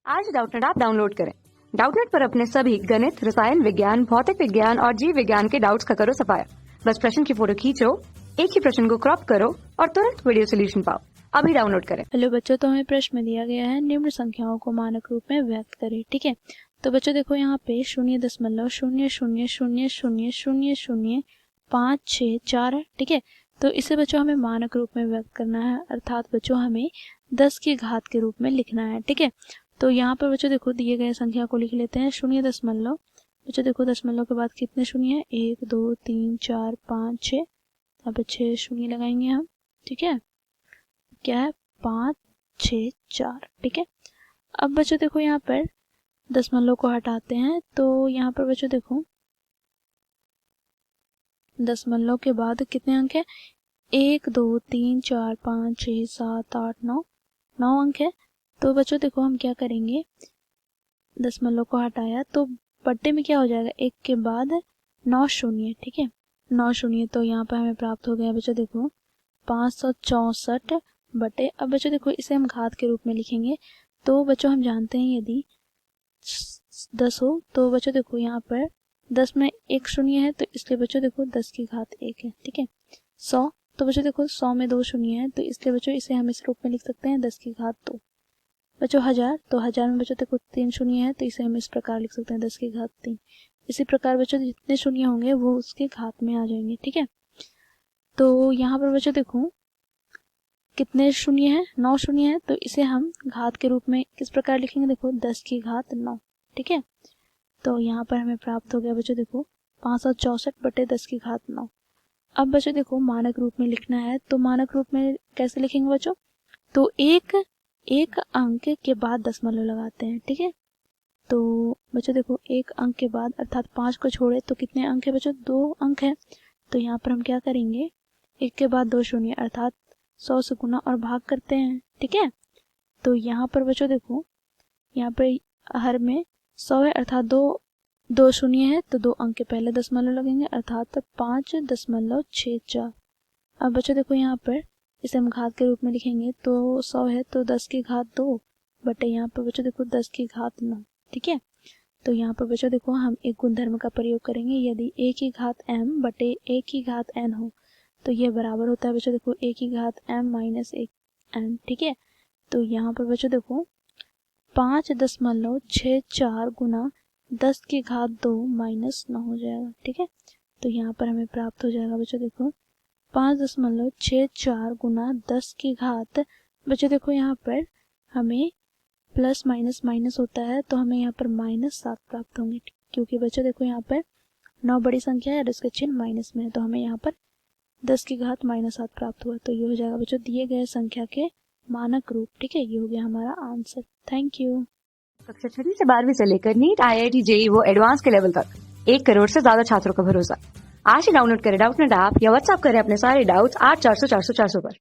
आज Doubtnut app download करें। Doubtnut पर अपने सभी गणित, रसायन विज्ञान, भौतिक विज्ञान और जीव विज्ञान के डाउट्स का करो सफाया। बस प्रश्न की फोटो खींचो, एक ही प्रश्न को क्रॉप करो और तुरंत वीडियो सोल्यूशन पाओ। अभी डाउनलोड करें। हेलो बच्चों, तो हमें प्रश्न में दिया गया है निम्न संख्याओं को मानक रूप में व्यक्त करें। ठीक है, तो बच्चों देखो यहाँ पे 0.0000000564 है। ठीक है, तो इसे बच्चों हमें मानक रूप में व्यक्त करना है, अर्थात बच्चों हमें 10 की घात के रूप में लिखना है। ठीक है, तो यहाँ पर बच्चों देखो दिए गए संख्या को लिख लेते हैं 0 बच्चों देखो दशमलव के बाद कितने शून्य है, 1 2 3 4 5 6, यहाँ पे 6 शून्य लगाएंगे हम। ठीक है, क्या है 5 6 4। ठीक है, अब बच्चों देखो यहाँ पर दशमलव को हटाते हैं, तो यहाँ पर बच्चों देखो दशमलव के बाद कितने अंक है, 1 2 3 4 5 6 7 8 9 9 अंक है। तो बच्चों देखो हम क्या करेंगे, दशमलव को हटाया तो बट्टे में क्या हो जाएगा, 1 के बाद 9 शून्य। ठीक है, 9 शून्य, तो यहाँ पर हमें प्राप्त हो गया बच्चों देखो 564 बटे। अब बच्चों देखो इसे हम घात के रूप में लिखेंगे, तो बच्चों हम जानते हैं यदि 10 हो तो बच्चों देखो यहाँ पर 10 में 1 शून्य है, तो इसलिए बच्चों देखो 10 की घात 1 है। ठीक है, 100, तो बच्चों देखो 100 में 2 शून्य है, तो इसलिए बच्चों इसे हम इस रूप में लिख सकते हैं 10 की घात 2। बच्चों 1000, तो 1000 में बच्चों देखो 3 शून्य है, तो इसे हम इस प्रकार लिख सकते हैं 10 की घात 3। इसी प्रकार बच्चों जितने शून्य होंगे वो उसके घात में आ जाएंगे। ठीक है, तो यहाँ पर बच्चों देखो कितने शून्य है, 9 शून्य है, तो इसे हम घात के रूप में किस प्रकार लिखेंगे, देखो 10 की घात 9। ठीक है, तो यहाँ पर हमें प्राप्त हो गया बच्चों देखो 564 बटे 10 की घात 9। अब बच्चों देखो मानक रूप में लिखना है, तो मानक रूप में कैसे लिखेंगे बच्चों, तो एक अंक के बाद दशमलव लगाते हैं। ठीक है, तो बच्चों देखो एक अंक के बाद अर्थात 5 को छोड़े तो कितने अंक है बच्चों, 2 अंक है। तो यहाँ पर हम क्या करेंगे, 1 के बाद 2 शून्य अर्थात 100 से गुना और भाग करते हैं। ठीक है, तो यहाँ पर बच्चों देखो यहाँ पर हर में 100 है अर्थात 2 शून्य है, तो 2 अंक के पहले दशमलव लगेंगे अर्थात 5.64। अब बच्चों देखो यहाँ पर इसे हम घात के रूप में लिखेंगे, तो 100 है तो 10 की घात 2 बटे यहाँ पर बच्चों देखो 10 की घात 9। ठीक है, तो यहाँ पर बच्चों देखो हम एक गुणधर्म का प्रयोग करेंगे, यदि a की घात m बटे a की घात n हो तो यह बराबर होता है बच्चों देखो a की घात m माइनस एक n। ठीक है, तो यहाँ पर बच्चों देखो 5.64 गुना 10 की घात 2 माइनस 9 हो जाएगा। ठीक है, तो यहाँ पर हमें प्राप्त हो जाएगा बच्चों देखो 5.64 गुना 10 की घात, बच्चों देखो यहाँ पर हमें प्लस माइनस माइनस होता है, तो हमें यहाँ पर -7 प्राप्त होंगे, क्योंकि बच्चों देखो यहाँ पर 9 बड़ी संख्या है और इसका चिन्ह माइनस में है, तो हमें यहाँ पर 10 की घात -7 प्राप्त हुआ। तो ये हो जाएगा बच्चों दिए गए संख्या के मानक रूप। ठीक है, ये हो गया हमारा आंसर। Thank you. कक्षा 6 से 12वीं से लेकर नीट, IIT, JEE वो एडवांस के लेवल तक 1 करोड़ से ज्यादा छात्रों का भरोसा। आज ही डाउनलोड करें डाउटनेट ऐप या व्हाट्सएप करें अपने सारे डाउट्स 8400 400 400 पर।